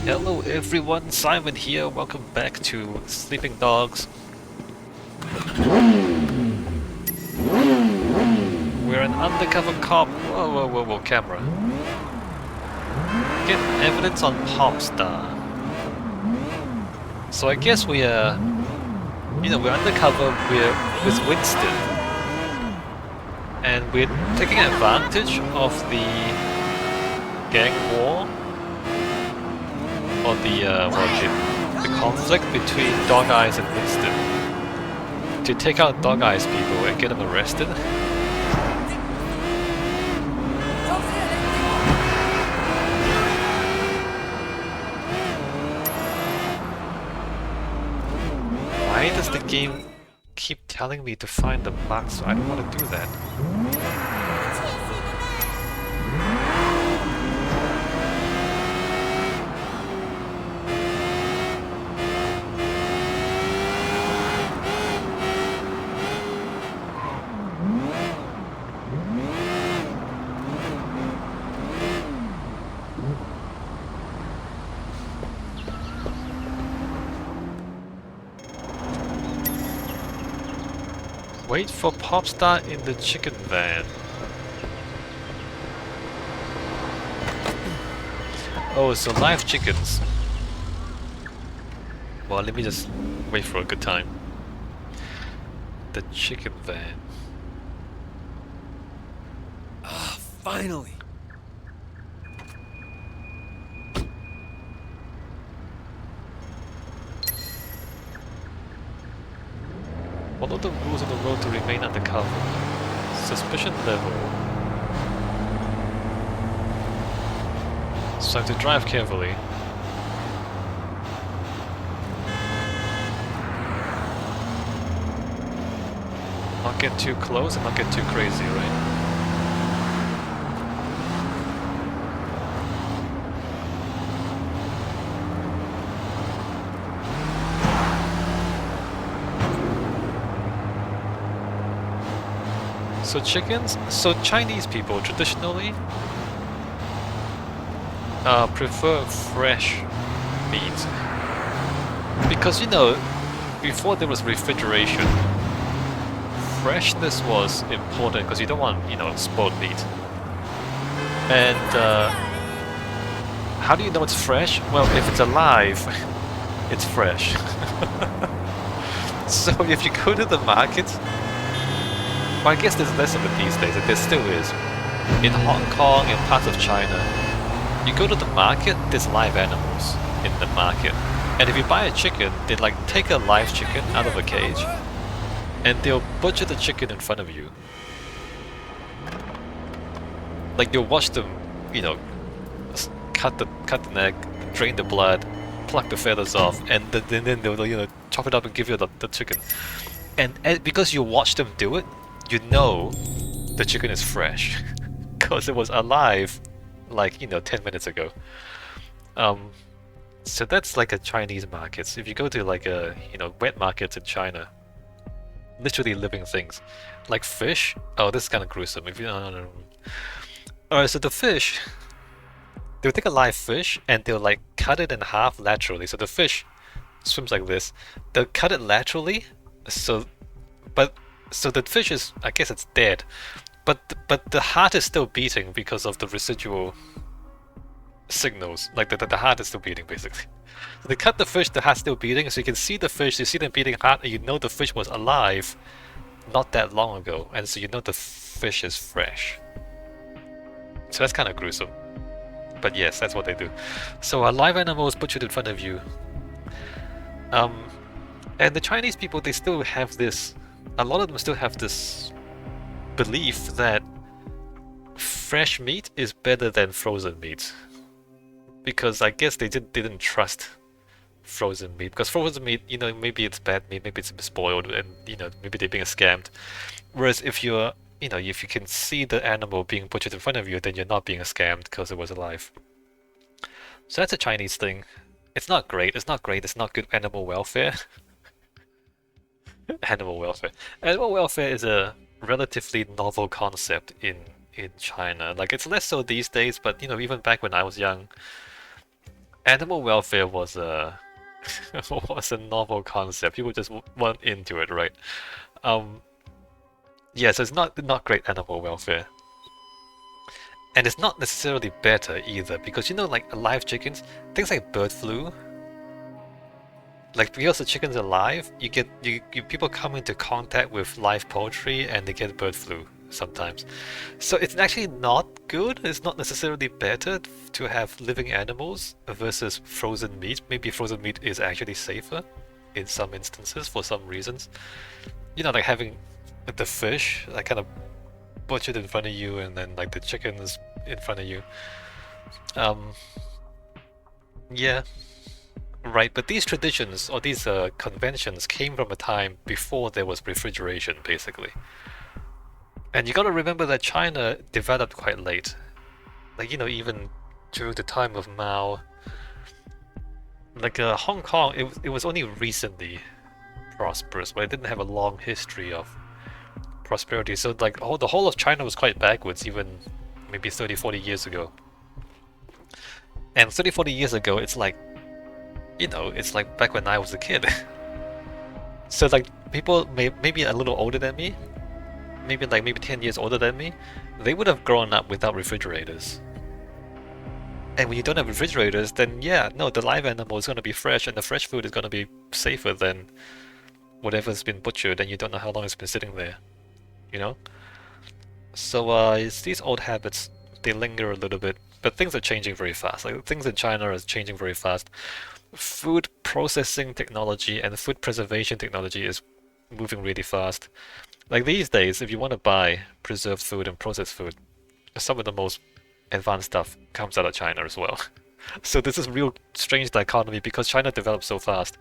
Hello everyone, Simon here. Welcome back to Sleeping Dogs. We're an undercover cop. Whoa, whoa, whoa, whoa, camera. Get evidence on Popstar. So I guess we're undercover. We're with Winston, and we're taking advantage of the gang war or the conflict between Dog Eyes and Winston to take out Dog Eyes people and get them arrested. Why does the game keep telling me to find the box? I don't want to do that. Wait for Popstar in the chicken van. Oh, so live chickens. Well, let me just wait for a good time. The chicken van. Ah, finally! Follow the rules on the road to remain undercover. Suspicion level. So I have to drive carefully. Not get too close and not get too crazy, right? So chickens, so Chinese people traditionally prefer fresh meat because before there was refrigeration, freshness was important because you don't want spoiled meat. And how do you know it's fresh? Well, if it's alive, it's fresh. So if you go to the market. Well, I guess there's less of it these days, there still is. In Hong Kong and parts of China, you go to the market, there's live animals in the market. And if you buy a chicken, they take a live chicken out of a cage, and they'll butcher the chicken in front of you. You'll watch them, cut the neck, drain the blood, pluck the feathers off, and then they'll chop it up and give you the chicken. And because you watch them do it, you know the chicken is fresh because it was alive 10 minutes ago. So that's like a Chinese market. If you go to wet markets in China, literally living things like fish. Oh, this is kind of gruesome. If you no. Alright, so the fish, they'll take a live fish and they'll cut it in half laterally. So the fish swims like this. They'll cut it laterally, so the fish is, I guess it's dead, but the heart is still beating because of the residual signals. The heart is still beating basically. So they cut the fish, the heart's still beating, so you can see the fish, you see them beating heart, and you know the fish was alive not that long ago, and so you know the fish is fresh. So that's kind of gruesome. But yes, that's what they do. So a live animal is butchered in front of you. And the Chinese people, they still have this. A lot of them still have this belief that fresh meat is better than frozen meat, because I guess they didn't trust frozen meat, because frozen meat, maybe it's bad meat, maybe it's spoiled, and maybe they're being scammed. Whereas if if you can see the animal being butchered in front of you, then you're not being scammed because it was alive. So that's a Chinese thing. It's not great. It's not great. It's not good animal welfare. Animal welfare. Animal welfare is a relatively novel concept in China. It's less so these days, but even back when I was young, animal welfare was a was a novel concept. People just weren't into it, right? Um, yeah, so it's not great animal welfare, and it's not necessarily better either because like live chickens, things like bird flu. Like because the chicken's alive, you people come into contact with live poultry and they get bird flu sometimes. So it's actually not good. It's not necessarily better to have living animals versus frozen meat. Maybe frozen meat is actually safer in some instances for some reasons. Like having the fish like kind of butchered in front of you and then like the chickens in front of you. Um, yeah, right. But these traditions or these conventions came from a time before there was refrigeration, basically. And you gotta remember that China developed quite late. Like, even during the time of Mao, like Hong Kong, it was only recently prosperous, but it didn't have a long history of prosperity. So like the whole of China was quite backwards, even maybe 30, 40 years ago. And 30, 40 years ago, it's like, it's like back when I was a kid. So like people maybe a little older than me, maybe 10 years older than me, they would have grown up without refrigerators. And when you don't have refrigerators, then yeah, no, the live animal is going to be fresh, and the fresh food is going to be safer than whatever's been butchered, and you don't know how long it's been sitting there, you know? So it's these old habits, they linger a little bit, but things are changing very fast. Like things in China are changing very fast. Food processing technology and food preservation technology is moving really fast. Like these days, if you want to buy preserved food and processed food, some of the most advanced stuff comes out of China as well. So this is real strange dichotomy because China develops so fast.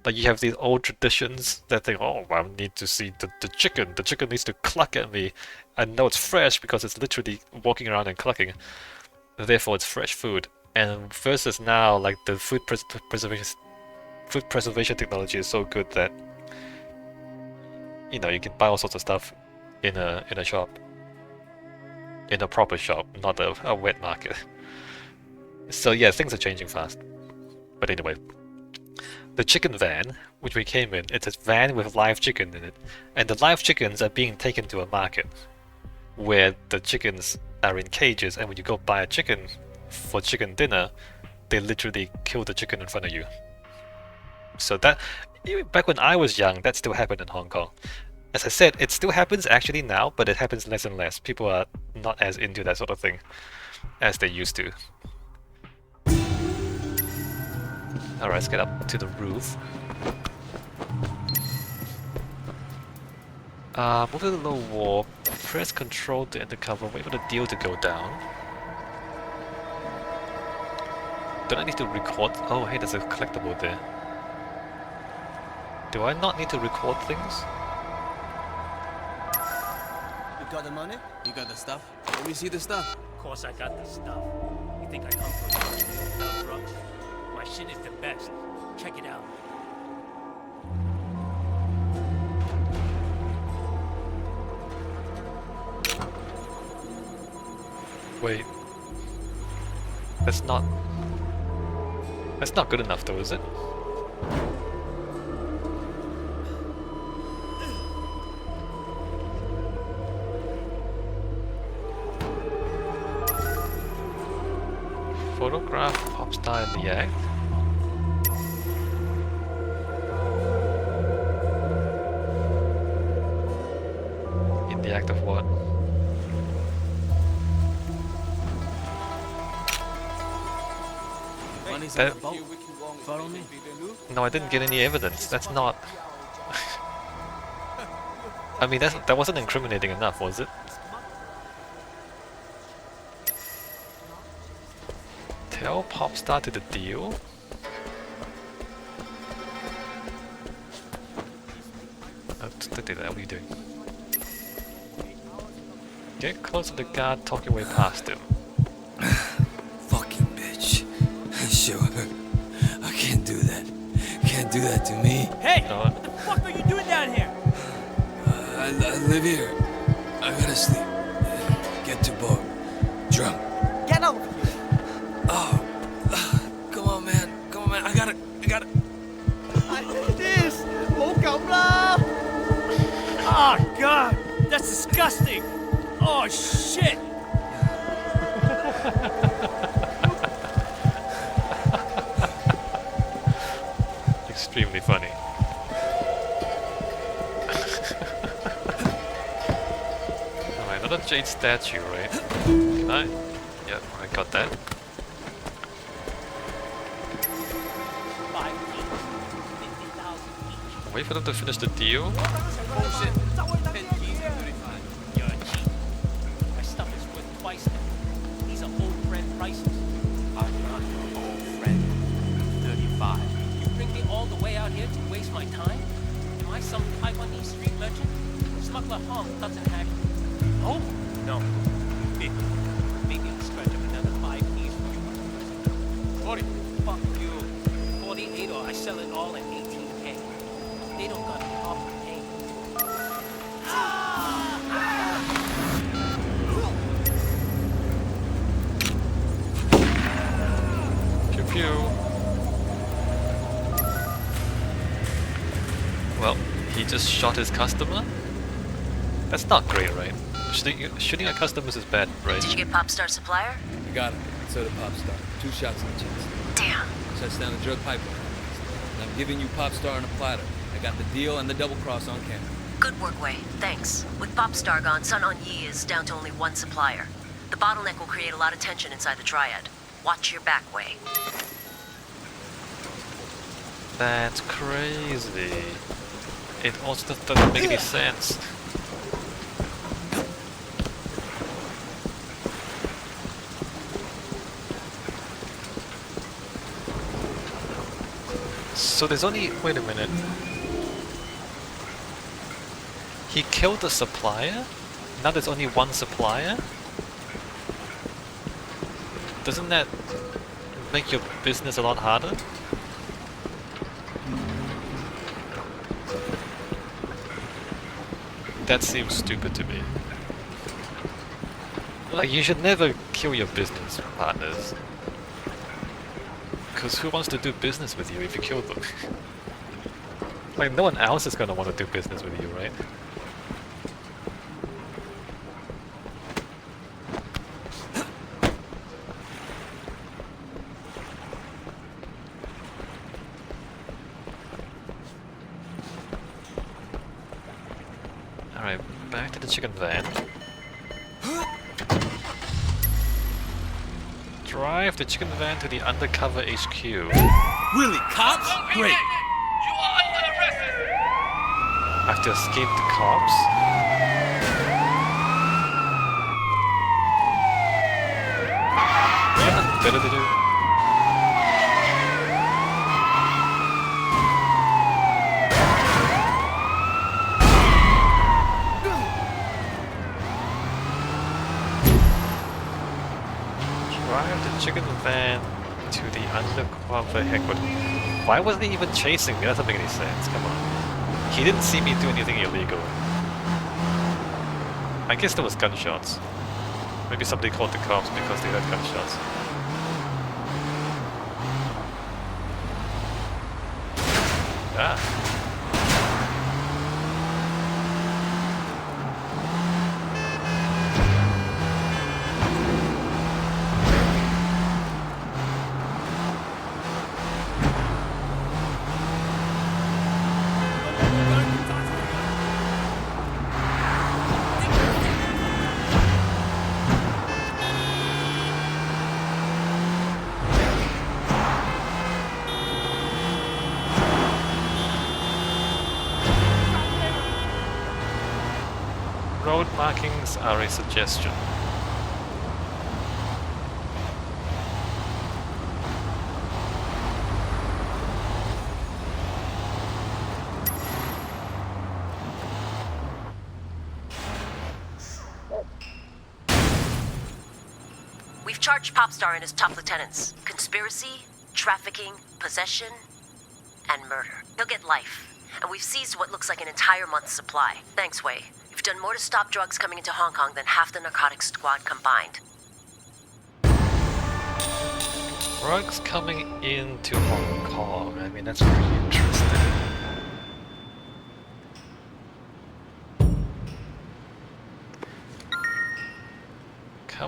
Like you have these old traditions that think, oh, I need to see the chicken. The chicken needs to cluck at me. I know it's fresh because it's literally walking around and clucking. Therefore, it's fresh food. And versus now, like the food preservation technology is so good that you can buy all sorts of stuff in a shop, in a proper shop, not a wet market. So yeah, things are changing fast. But anyway, the chicken van, which we came in, it's a van with live chicken in it, and the live chickens are being taken to a market where the chickens are in cages, and when you go buy a chicken for chicken dinner, they literally kill the chicken in front of you. So that, back when I was young, that still happened in Hong Kong. As I said, it still happens actually now, but it happens less and less. People are not as into that sort of thing as they used to. Alright, let's get up to the roof. Move to the low wall, press Control to undercover, wait for the deal to go down. Don't I need to record? Oh, hey, there's a collectible there. Do I not need to record things? You got the money? You got the stuff? Let me see the stuff. Of course I got the stuff. You think I come from a country without drugs? My shit is the best. Check it out. Wait. That's not good enough though, is it? Photograph Popstar in the act. In the act of what? Money's That- in the boat. Follow me. No, I didn't get any evidence. That's not... I mean, that wasn't incriminating enough, was it? Tell Popstar to the deal? What are you doing? Get close to the guard, talk your way past him. Fucking bitch. Sure. I can't do that. Can't do that to me. Hey! No. What the fuck are you doing down here? I live here. I gotta sleep. Get to boat. Drunk. Get over here! Oh. Come that's disgusting! Oh, shit! Extremely funny. Alright, another jade statue, right? Can I? Yeah, I got that. 5 keys, 50,000 each. Wait for them to finish the deal. Bullshit. 10 keys and 35. You're cheap. My stuff is worth twice that. These are old friend prices. I'm not your old friend. 35. You bring me all the way out here to waste my time? Am I some Taiwanese street merchant? Smuggler Hong doesn't have... Oh? No. Maybe I'll scratch up another 5 keys for you. 40. Fuck you. 48 or I sell it all at 18K. They don't got a problem paying. Pew pew. Well, he just shot his customer? That's not great, right? Shooting at customers is bad, right? Did you get Popstar supplier? I got him. So did Popstar. 2 shots in the chest. Damn. Shuts down the drug pipeline. And I'm giving you Popstar on a platter. I got the deal and the double cross on camera. Good work, Wei. Thanks. With Popstar gone, Sun On Yi is down to only 1 supplier. The bottleneck will create a lot of tension inside the triad. Watch your back, Wei. That's crazy. It also doesn't make any sense. So there's only... wait a minute. He killed the supplier? Now there's only 1 supplier? Doesn't that make your business a lot harder? That seems stupid to me. Like, you should never kill your business partners. Because who wants to do business with you if you kill them? Like, no one else is gonna want to do business with you, right? Alright, back to the chicken van. Drive the chicken van to the undercover HQ. Really? Cops? Great. I have to escape the cops? Yeah, nothing better to do. Drive the chicken van to the undercover headquarters. Why wasn't he even chasing me? That doesn't make any sense. Come on. He didn't see me do anything illegal. I guess there was gunshots. Maybe somebody called the cops because they heard gunshots. Ah. Road markings are a suggestion. We've charged Popstar and his top lieutenants. Conspiracy, trafficking, possession, and murder. He'll get life. And we've seized what looks like an entire month's supply. Thanks, Wei. You've done more to stop drugs coming into Hong Kong than half the narcotics squad combined. Drugs coming into Hong Kong. I mean, that's pretty interesting.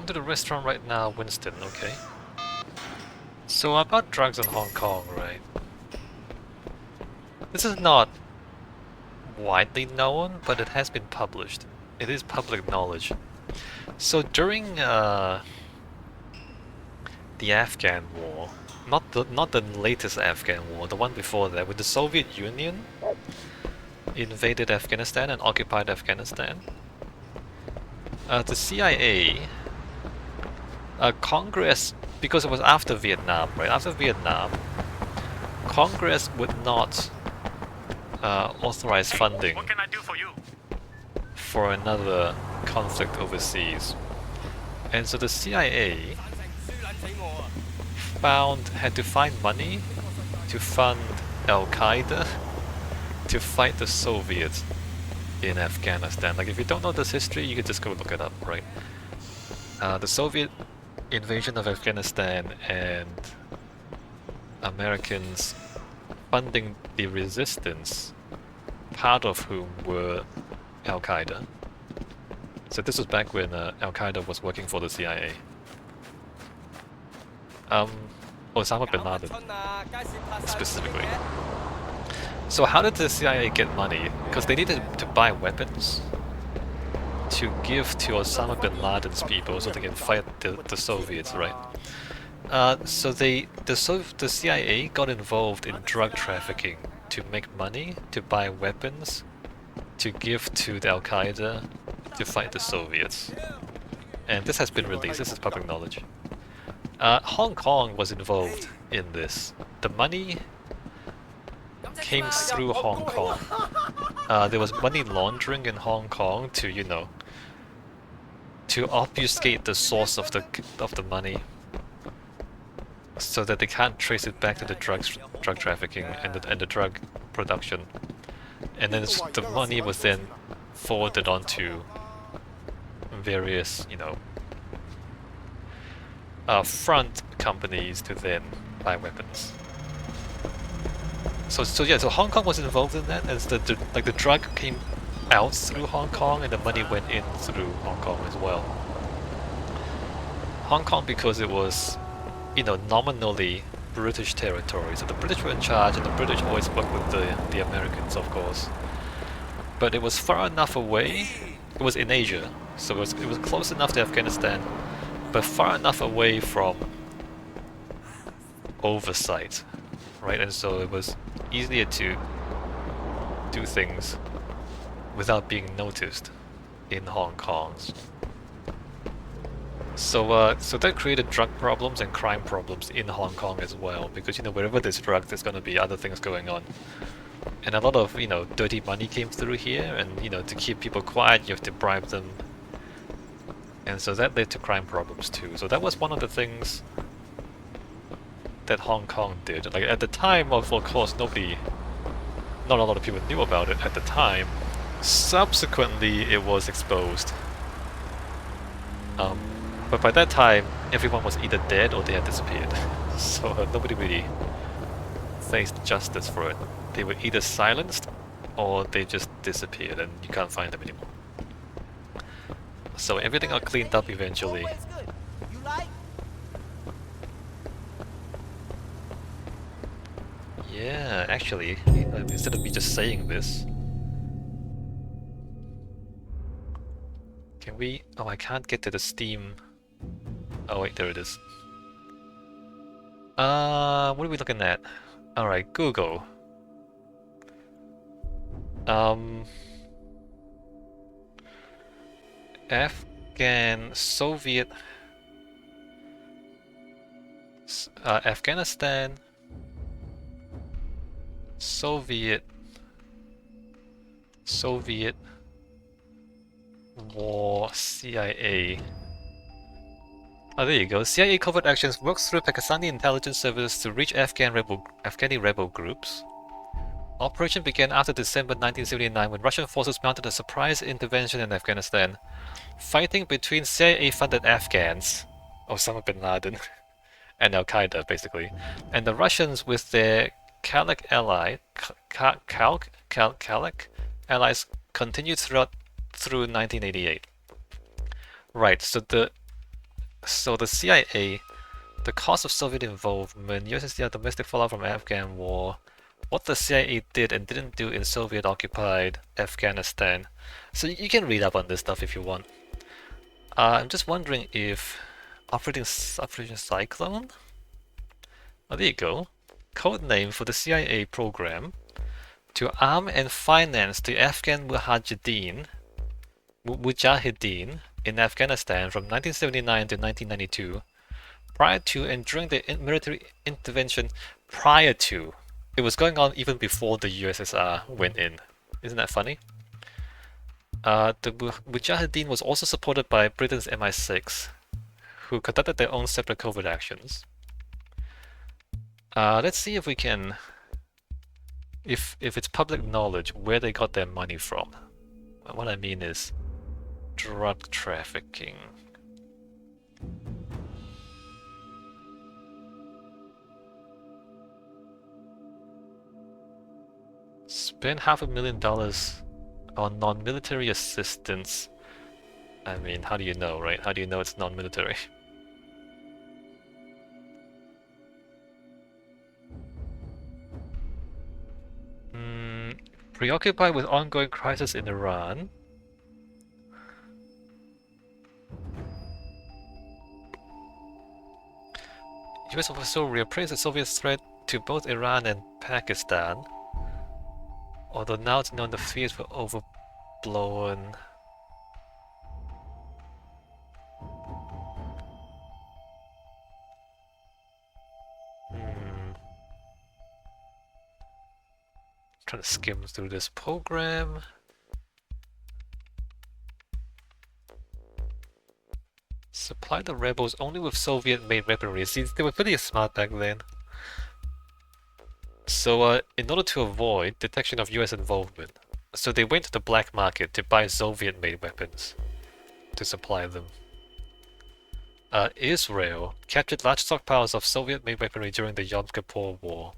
Come to the restaurant right now, Winston, okay. So about drugs in Hong Kong, right? This is not widely known, but it has been published. It is public knowledge. So during the Afghan War, not the latest Afghan war, the one before that, when the Soviet Union invaded Afghanistan and occupied Afghanistan, the CIA, Congress, because it was after Vietnam, right? After Vietnam, Congress would not authorize funding What can I do for you? for another conflict overseas. And so the CIA had to find money to fund Al-Qaeda to fight the Soviets in Afghanistan. Like, if you don't know this history, you can just go look it up, right? The Soviet invasion of Afghanistan and Americans funding the resistance, part of whom were Al-Qaeda. So this was back when Al-Qaeda was working for the CIA. Osama bin Laden specifically. So how did the CIA get money? Because they needed to buy weapons to give to Osama bin Laden's people so they can fight the Soviets, right? So the CIA got involved in drug trafficking to make money, to buy weapons, to give to the Al-Qaeda to fight the Soviets. And this has been released, this is public knowledge. Hong Kong was involved in this. The money came through Hong Kong. There was money laundering in Hong Kong to, you know, to obfuscate the source of the money, so that they can't trace it back to the drug trafficking and the drug production. And then the money was then forwarded onto various, you know, front companies to then buy weapons. So Hong Kong was involved in that, as the drug came out through Hong Kong and the money went in through Hong Kong as well. Hong Kong, because it was, you know, nominally British territory, so the British were in charge, and the British always worked with the Americans, of course. But it was far enough away. It was in Asia, so it was close enough to Afghanistan, but far enough away from oversight, right? And so it was easier to do things without being noticed in Hong Kong. So that created drug problems and crime problems in Hong Kong as well, because, you know, wherever there's drugs, there's going to be other things going on. And a lot of, you know, dirty money came through here, and, you know, to keep people quiet, you have to bribe them. And so that led to crime problems too. So that was one of the things that Hong Kong did. Like, at the time, of course, not a lot of people knew about it at the time. Subsequently, it was exposed. But by that time, everyone was either dead or they had disappeared. So nobody really faced justice for it. They were either silenced or they just disappeared and you can't find them anymore. So everything got cleaned up eventually. Yeah, actually, instead of me just saying this, can we... Oh, I can't get to the Steam... Oh wait, there it is. What are we looking at? Alright, Google. Soviet... Afghanistan... Soviet War CIA. Oh, there you go. CIA covert actions works through Pakistani intelligence services to reach Afghani rebel groups. Operation began after December 1979 when Russian forces mounted a surprise intervention in Afghanistan. Fighting between CIA-funded Afghans, Osama bin Laden, and Al-Qaeda, basically, and the Russians with their Khalq allies continued through 1988. Right, so the So the CIA, the cause of Soviet involvement, USSR domestic fallout from Afghan war, what the CIA did and didn't do in Soviet-occupied Afghanistan. So you can read up on this stuff if you want. I'm just wondering if Operation Cyclone? Oh, there you go. Code name for the CIA program to arm and finance the Afghan Mujahideen in Afghanistan from 1979 to 1992, prior to and during the military intervention prior to. It was going on even before the USSR went in. Isn't that funny? The Mujahideen was also supported by Britain's MI6, who conducted their own separate covert actions. Let's see if we can, if it's public knowledge where they got their money from. What I mean is drug trafficking. Spend $500,000 on non-military assistance. I mean, how do you know, right? How do you know it's non-military? Preoccupied with ongoing crisis in Iran. US also reappraised the Soviet threat to both Iran and Pakistan. Although now it's known the fears were overblown. Trying to skim through this program. Supply the rebels only with Soviet-made weaponry. See, they were pretty smart back then. So, in order to avoid detection of US involvement, so they went to the black market to buy Soviet-made weapons to supply them. Israel captured large stockpiles of Soviet-made weaponry during the Yom Kippur War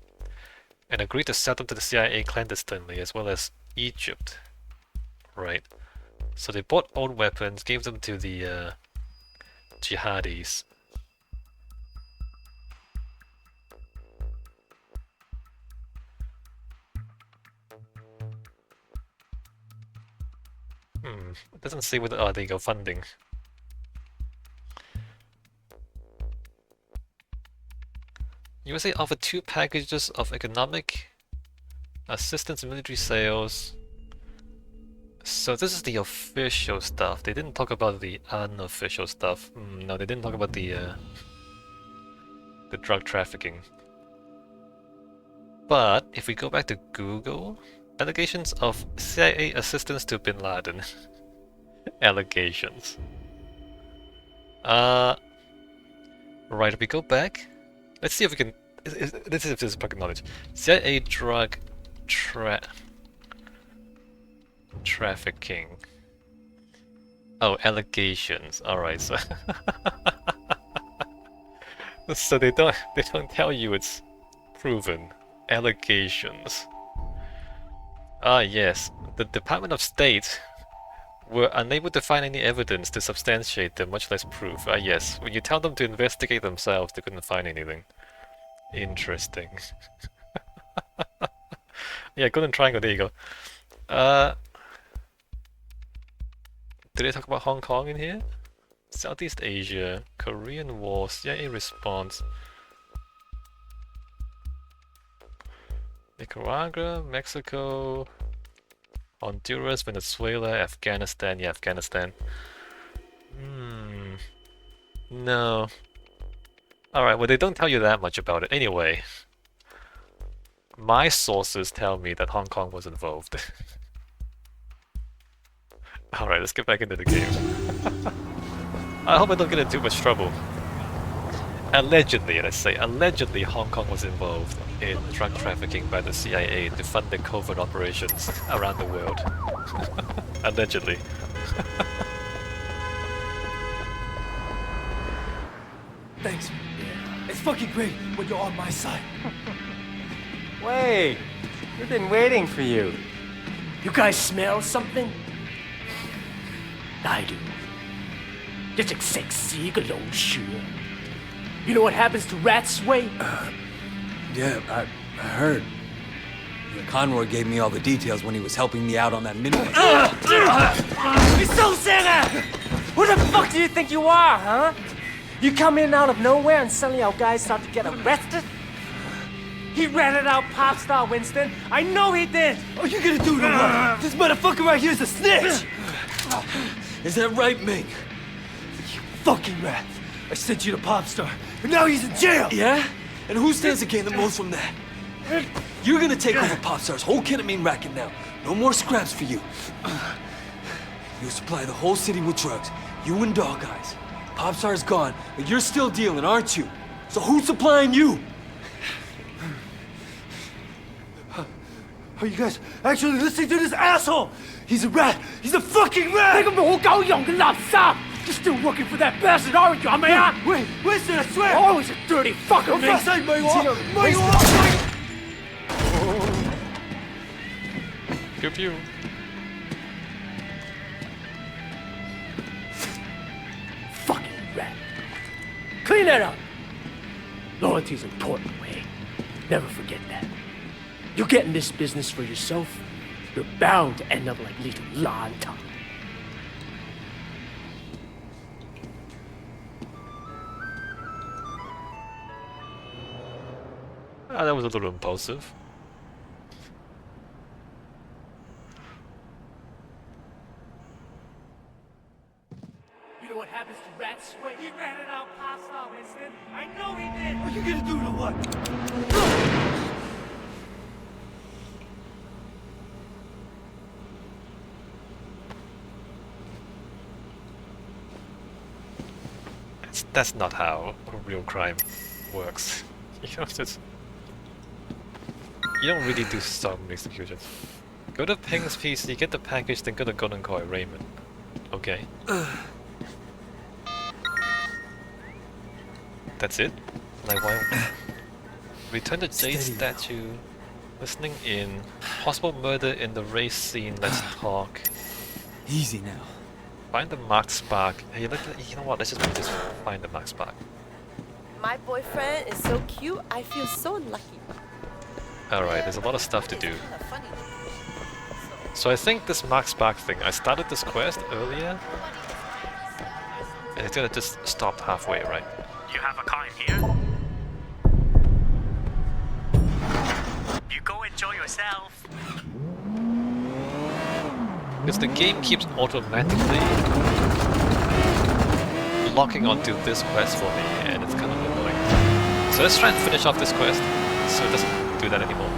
and agreed to sell them to the CIA clandestinely, as well as Egypt. Right. So they bought old weapons, gave them to the jihadis. It doesn't say whether... Oh, there you go, funding. USA offered 2 packages of economic assistance and military sales. So this is the official stuff. They didn't talk about the unofficial stuff. No, they didn't talk about the drug trafficking. But if we go back to Google, allegations of CIA assistance to Bin Laden. Allegations. Right, if we go back, let's see if we can. This is if this is public knowledge. CIA drug trafficking. Oh, allegations. All right, so so they don't tell you it's proven. Allegations. Ah, yes. The Department of State were unable to find any evidence to substantiate them, much less proof. Ah, yes. When you tell them to investigate themselves, they couldn't find anything. Interesting. Yeah, Golden Triangle, there you go. Did they talk about Hong Kong in here? Southeast Asia, Korean War, CIA response. Nicaragua, Mexico, Honduras, Venezuela, Afghanistan. Yeah, Afghanistan. No. Alright, well they don't tell you that much about it. Anyway, my sources tell me that Hong Kong was involved. Alright, let's get back into the game. I hope I don't get in too much trouble. Allegedly, let's say, allegedly Hong Kong was involved in drug trafficking by the CIA to fund their covert operations around the world. Allegedly. Thanks. It's fucking great when you're on my side. Wait, we've been waiting for you. You guys smell something? I do. 一直食屎嘅老鼠啊 You know what happens to rats, Wei? Yeah, I heard. Yeah, Conroy gave me all the details when he was helping me out on that midway. 你收聲啊 Who the fuck do you think you are, huh? You come in out of nowhere and suddenly our guys start to get arrested? He ratted out Popstar, Winston. I know he did. What are you gonna do to what? This motherfucker right here's a snitch! Is that right, Ming? You fucking rat. I sent you to Popstar, and now he's in jail. Yeah? And who stands to gain the most from that? You're gonna take over Popstar's whole ketamine racket now. No more scraps for you. You supply the whole city with drugs. You and Dog Eyes. Popstar's gone, but you're still dealing, aren't you? So who's supplying you? Are you guys actually listening to this asshole? He's a rat. He's a fucking rat. 你個冇狗用嘅垃圾 You're still working for that bastard, aren't you, 係咪啊 Wait, Winston, I swear! Always a dirty fucker, 我發誓唔係我，唔係我。 Pew pew. Fucking rat. Clean that up. Loyalty's important, Wei. Never forget that. You get in this business for yourself, you're bound to end up like little Lanta. Ah, that was a little impulsive. You know what happens to rats? Wait, he ratted out Popstar, Winston. I know he did. What are you gonna do to what? That's not how real crime works. You know, you don't really do some executions. Go to Ping's PC, get the package, then go to Golden Koi Raymond. Okay. That's it? Like why? Return the Jade statue. Listening in. Possible murder in the race scene. Let's talk. Easy now. Find the marked spark. Hey, you know what? Let's just put this. Find the marked spark. My boyfriend is so cute, I feel so lucky. Alright, there's a lot of stuff to do. Kinda funny. So I think this marked spark thing, I started this quest earlier, and it's gonna just stop halfway, right? You have a car in here? You go enjoy yourself. Because the game keeps automatically locking onto this quest for me, and it's kind of annoying. So let's try and finish off this quest, so it doesn't do that anymore.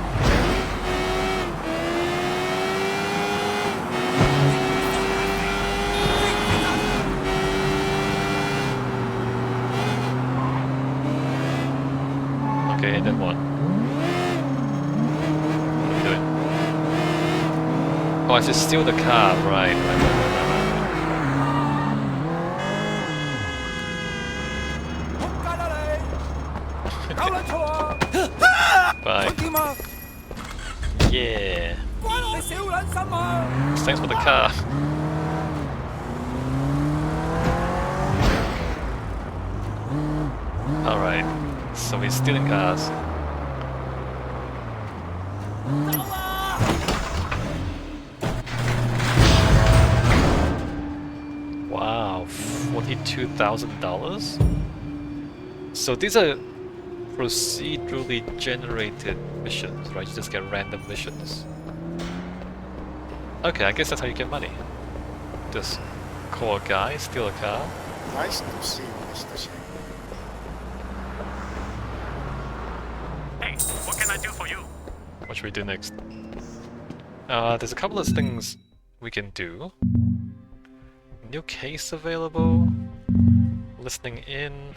Okay, and then what? What are we doing? Oh, I just steal the car, right. Bye. Yeah. Thanks for the car. Alright, so he's stealing cars. Wow, $42,000? So these are procedurally generated missions, right? You just get random missions. Okay, I guess that's how you get money. Just call a guy, steal a car. Nice to see you, Mr. Shen. Hey, what can I do for you? What should we do next? There's a couple of things we can do. New case available. Listening in.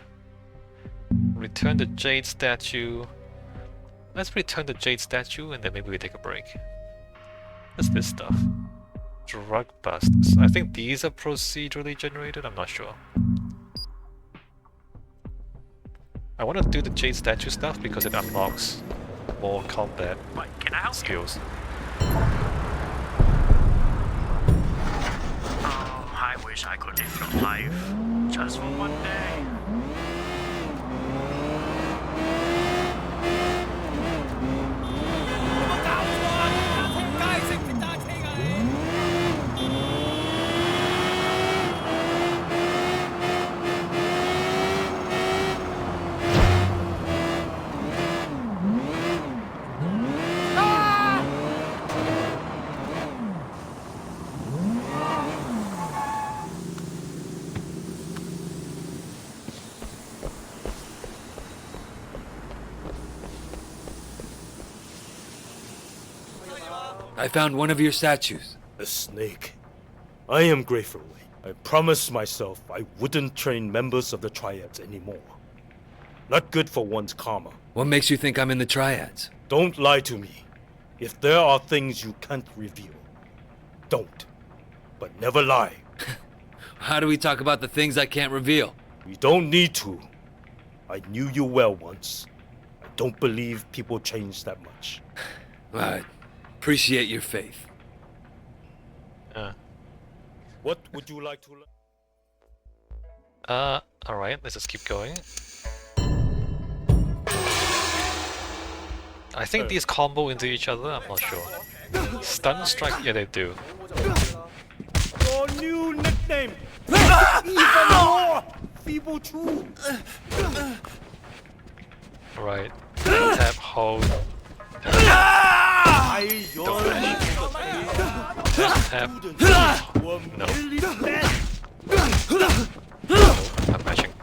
Return the Jade statue. Let's return the Jade statue and then maybe we take a break. What's this stuff? Drug busters. I think these are procedurally generated, I'm not sure. I want to do the Jade statue stuff because it unlocks more combat What, can I help skills. you? Oh, hi, wish I could live your life just for one day. I found one of your statues. A snake. I am grateful. I promised myself I wouldn't train members of the Triads anymore. Not good for one's karma. What makes you think I'm in the Triads? Don't lie to me. If there are things you can't reveal, don't. But never lie. How do we talk about the things I can't reveal? We don't need to. I knew you well once. I don't believe people change that much. I appreciate your faith. What would you like to learn? Alright, let's just keep going. I think these combo into each other, I'm not sure. Stun strike, yeah they do. Your new nickname! Even more! Feeble True! Right. Tap, hold. Tap. No. I'm matching.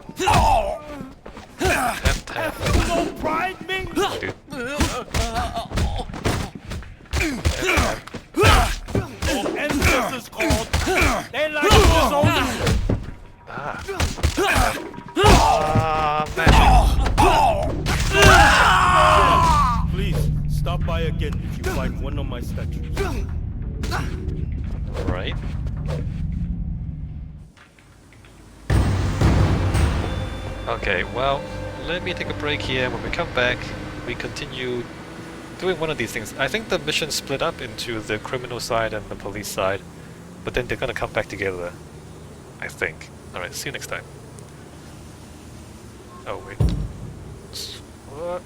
Tap. No pride, Ming! Dude. Your ancestors called. They like this only. Matching. Please, stop by again if you find one of my statues. Right. Okay, well, let me take a break here. When we come back, we continue doing one of these things. I think the mission split up into the criminal side and the police side, but then they're gonna come back together, I think. Alright, see you next time. Oh, wait. What?